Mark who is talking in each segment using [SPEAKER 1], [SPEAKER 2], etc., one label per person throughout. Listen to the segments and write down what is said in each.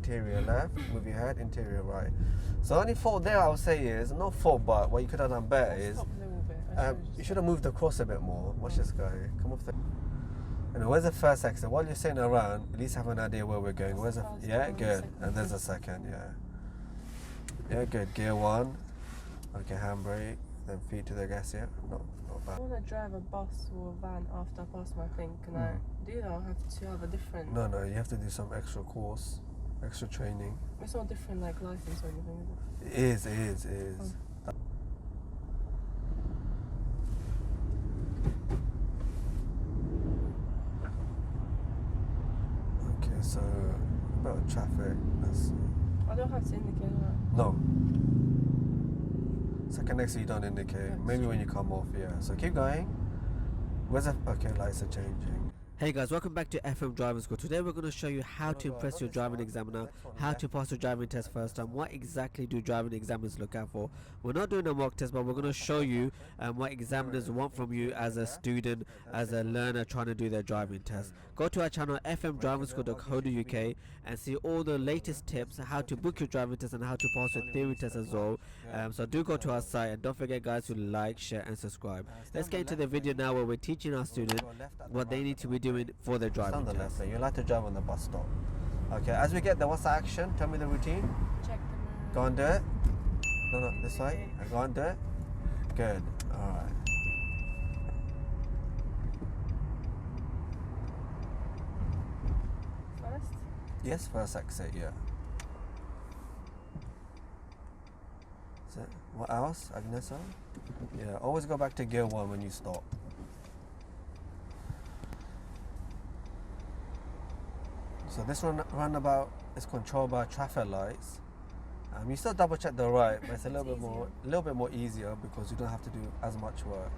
[SPEAKER 1] interior left, move your head, interior right. So only fault there I would say is, not fault, but what you could have done better is,
[SPEAKER 2] Stop a little bit.
[SPEAKER 1] you should have moved across a bit more. Watch this guy, come off the... And where's the first exit? While you're sitting around, at least have an idea where we're going. Where's the... Yeah, good. And there's a second, yeah. Yeah, good. Gear 1. Okay, handbrake. Then feet to the gas, yeah. Not bad.
[SPEAKER 2] I want to drive a bus or a van after I pass my thing. Can I do that? I have to have a different...
[SPEAKER 1] No, you have to do some extra course, extra training.
[SPEAKER 2] It's not different like license or anything, is it?
[SPEAKER 1] It is.
[SPEAKER 2] Oh.
[SPEAKER 1] Okay, so about traffic.
[SPEAKER 2] I don't have to indicate that.
[SPEAKER 1] No. Second exit you don't indicate.
[SPEAKER 2] That's
[SPEAKER 1] Maybe
[SPEAKER 2] true.
[SPEAKER 1] when you come off, yeah. So keep going. Where's the... Okay, lights are changing. Hey guys, welcome back to FM Driving School. Today we're going to show you how to impress your driving examiner, how to pass your driving test first time, what exactly do driving examiners look out for. We're not doing a mock test, but we're going to show you what examiners want from you as a student, as a learner trying to do their driving test. Go to our channel fmdrivingschool.co.uk and see all the latest tips, how to book your driving test and how to pass your theory test as well. So do go to our site, and don't forget guys to like, share and subscribe. Let's get into the video now where we're teaching our students what they need to be doing for their driving test. On the left side, you like to drive on the bus stop. Okay, as we get there, what's the action? Tell me the routine.
[SPEAKER 2] Check the mirror.
[SPEAKER 1] Go and do it. No, this way. Go and do it. Good. Alright.
[SPEAKER 2] First?
[SPEAKER 1] Yes, first exit, yeah. Is it? What else? Agnesa? Yeah, always go back to gear 1 when you stop. So this roundabout is controlled by traffic lights. You still double check the right, but it's a little bit more easier because you don't have to do as much work.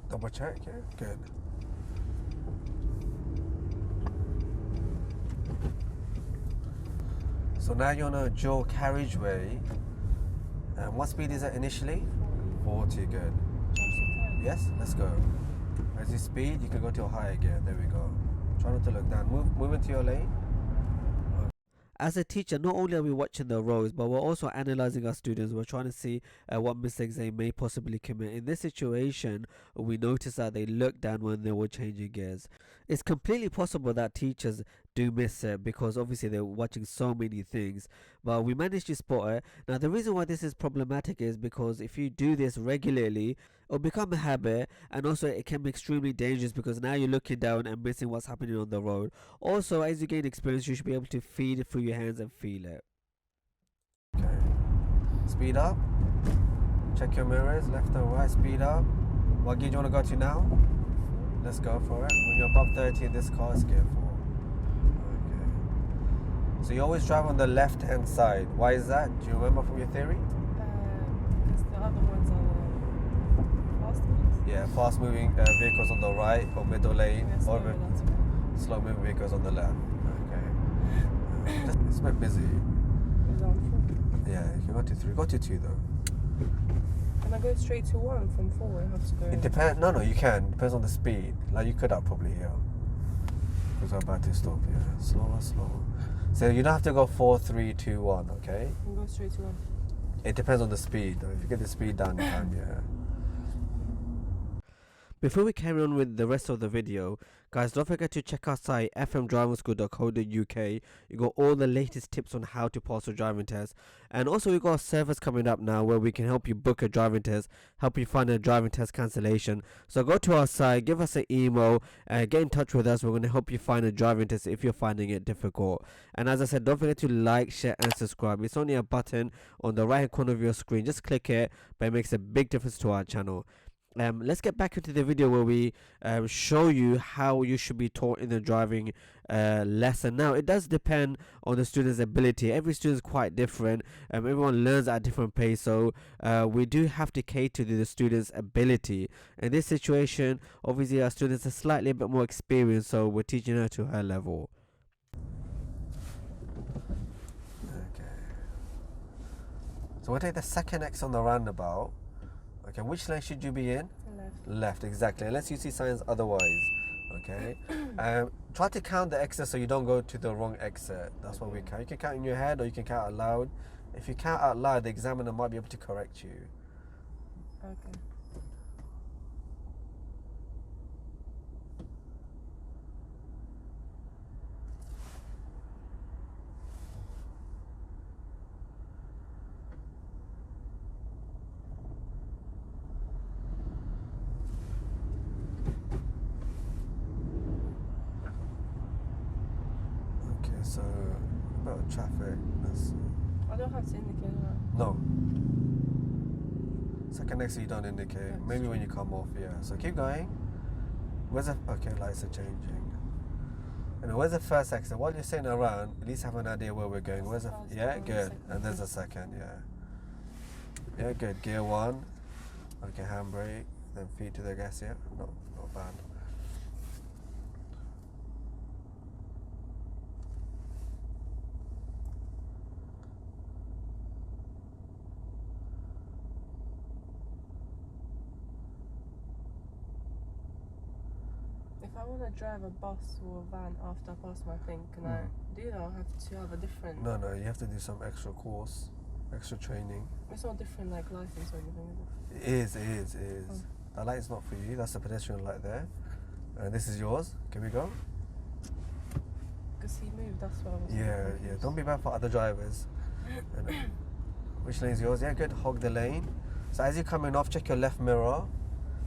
[SPEAKER 1] Double check, yeah, good. So now you're on a dual carriageway. What speed is it initially? 40, good. Yes, let's go. As you speed, you can go to a higher gear. There we go. Try not to look down. Move into your lane. As a teacher, not only are we watching the roads, but we're also analysing our students. We're trying to see what mistakes they may possibly commit. In this situation, we noticed that they looked down when they were changing gears. It's completely possible that teachers do miss it because obviously they're watching so many things, but we managed to spot it. Now the reason why this is problematic is because if you do this regularly, it'll become a habit, and also it can be extremely dangerous because now you're looking down and missing what's happening on the road. Also, as you gain experience, you should be able to feed it through your hands and feel it. Okay, speed up, check your mirrors, left and right, speed up. What gear do you want to go to now? Let's go for it. When you're above 30 in this car, it's gear 4. Okay. So you always drive on the left hand side. Why is that? Do you remember from your theory?
[SPEAKER 2] Because the other ones are fast ones.
[SPEAKER 1] Yeah, fast moving vehicles on the right or middle lane,
[SPEAKER 2] Yeah,
[SPEAKER 1] or slow moving vehicles on the left. Okay. It's a bit busy. Yeah, you can go to 3. Go to 2 though.
[SPEAKER 2] Can I go straight to 1 from 4? I have to go.
[SPEAKER 1] It depends. No, you can. Depends on the speed. Like you could have probably here. Because I'm about to stop here. Slower. So you don't have to go 4, 3, 2, 1. Okay.
[SPEAKER 2] I can go straight to 1.
[SPEAKER 1] It depends on the speed. If you get the speed down, you can. Yeah. Before we carry on with the rest of the video, guys, don't forget to check our site fmdrivingschool.co.uk. You got all the latest tips on how to pass a driving test, and also we got a service coming up now where we can help you book a driving test, help you find a driving test cancellation. So go to our site, give us an email, get in touch with us. We're going to help you find a driving test if you're finding it difficult. And as I said, don't forget to like, share and subscribe. It's only a button on the right hand corner of your screen. Just click it, but it makes a big difference to our channel. Let's get back into the video where we show you how you should be taught in the driving lesson. Now, it does depend on the student's ability. Every student is quite different. Everyone learns at a different pace, so we do have to cater to the student's ability. In this situation, obviously, our students are slightly a bit more experienced, so we're teaching her to her level. Okay. So we'll take the second X on the roundabout. Okay, which lane should you be in?
[SPEAKER 2] Left.
[SPEAKER 1] Left, exactly. Unless you see signs otherwise. Okay. Try to count the exit so you don't go to the wrong exit. That's what we count. You can count in your head or you can count out loud. If you count out loud, the examiner might be able to correct you.
[SPEAKER 2] Okay.
[SPEAKER 1] Okay, so about traffic.
[SPEAKER 2] I don't have to indicate that.
[SPEAKER 1] No. Second exit you don't indicate.
[SPEAKER 2] That's
[SPEAKER 1] Maybe
[SPEAKER 2] true.
[SPEAKER 1] when you come off, yeah. So keep going. Where's the okay, lights are changing. And where's the first exit? While you're sitting around, at least have an idea where we're going. Where's the
[SPEAKER 2] First
[SPEAKER 1] yeah,
[SPEAKER 2] one,
[SPEAKER 1] good.
[SPEAKER 2] second
[SPEAKER 1] And there's
[SPEAKER 2] one.
[SPEAKER 1] a second, yeah. Yeah, good. Gear one. Okay, handbrake. Then feet to the gas, yeah. No, not bad.
[SPEAKER 2] If I want to drive a bus or a van after I pass my thing, can I do that or have to have a different?
[SPEAKER 1] No, you have to do some extra course, extra training.
[SPEAKER 2] It's not different like license or anything, is it?
[SPEAKER 1] It is. That light is not for you. That's the pedestrian light there. And this is yours. Can we go?
[SPEAKER 2] Because he moved, that's what I was.
[SPEAKER 1] Yeah. Don't be bad for other drivers. And, which lane is yours? Yeah, good. Hog the lane. So as you're coming off, check your left mirror.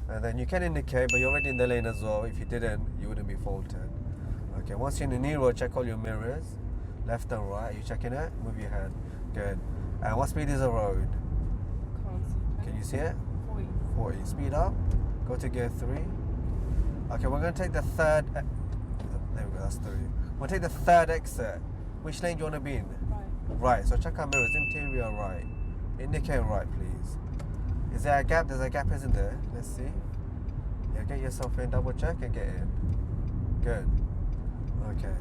[SPEAKER 1] And then you can indicate, but you're already in the lane as well. If you didn't, you wouldn't be faulted. Okay, once you're in the new road, check all your mirrors. Left and right. Are you checking it? Move your head. Good. And what speed is the road?
[SPEAKER 2] Can't see.
[SPEAKER 1] Can you see it?
[SPEAKER 2] 40.
[SPEAKER 1] 40. Speed up. Go to gear 3. Okay, we're going to take the third. There we go, that's 3. We'll take the third exit. Which lane do you want to be in?
[SPEAKER 2] Right.
[SPEAKER 1] Right, so check our mirrors. Interior right. Indicate right, please. Is there a gap? There's a gap, isn't there? Let's see. Yeah, get yourself in, double check and get in. Good. Okay.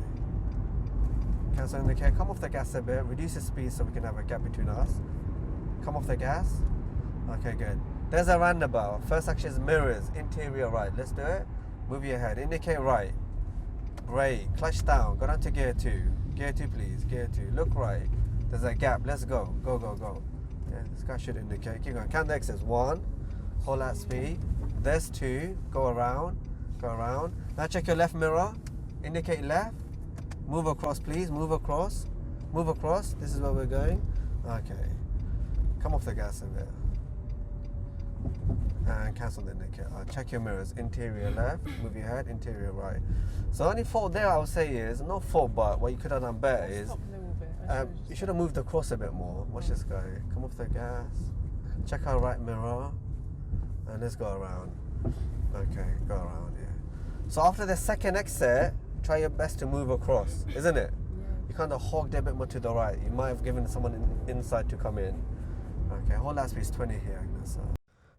[SPEAKER 1] Cancel indicate. Come off the gas a bit. Reduce the speed so we can have a gap between us. Come off the gas. Okay, good. There's a roundabout. First action is mirrors. Interior right. Let's do it. Move your head. Indicate right. Brake. Clutch down. Go down to gear 2. Gear 2, please. Gear 2. Look right. There's a gap. Let's go. Go. Yeah, this guy should indicate. Keep going. Count the exits. 1. Hold that speed. There's 2. Go around. Now check your left mirror. Indicate left. Move across, please. Move across. This is where we're going. Okay. Come off the gas a bit. And cancel the indicator. Check your mirrors. Interior left. Move your head. Interior right. So the only fault there I would say is, not fault, but what you could have done better is,
[SPEAKER 2] Stop a little bit.
[SPEAKER 1] you should have moved across a bit more. Watch this guy. Come off the gas. Check our right mirror. And let's go around. Okay, go around, yeah. So after the second exit, try your best to move across, isn't it?
[SPEAKER 2] Yeah.
[SPEAKER 1] You kind of hogged a bit more to the right. You might have given someone inside to come in. Okay, hold that speed 20 here, Agnes.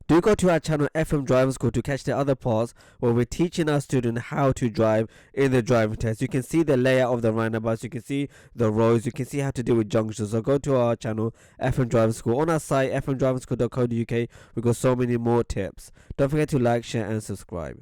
[SPEAKER 1] Do go to our channel FM Driving School to catch the other parts where we're teaching our students how to drive in the driving test. You can see the layout of the roundabouts, you can see the roads, you can see how to deal with junctions. So go to our channel FM Driving School. On our site fmdrivingschool.co.uk we've got so many more tips. Don't forget to like, share and subscribe.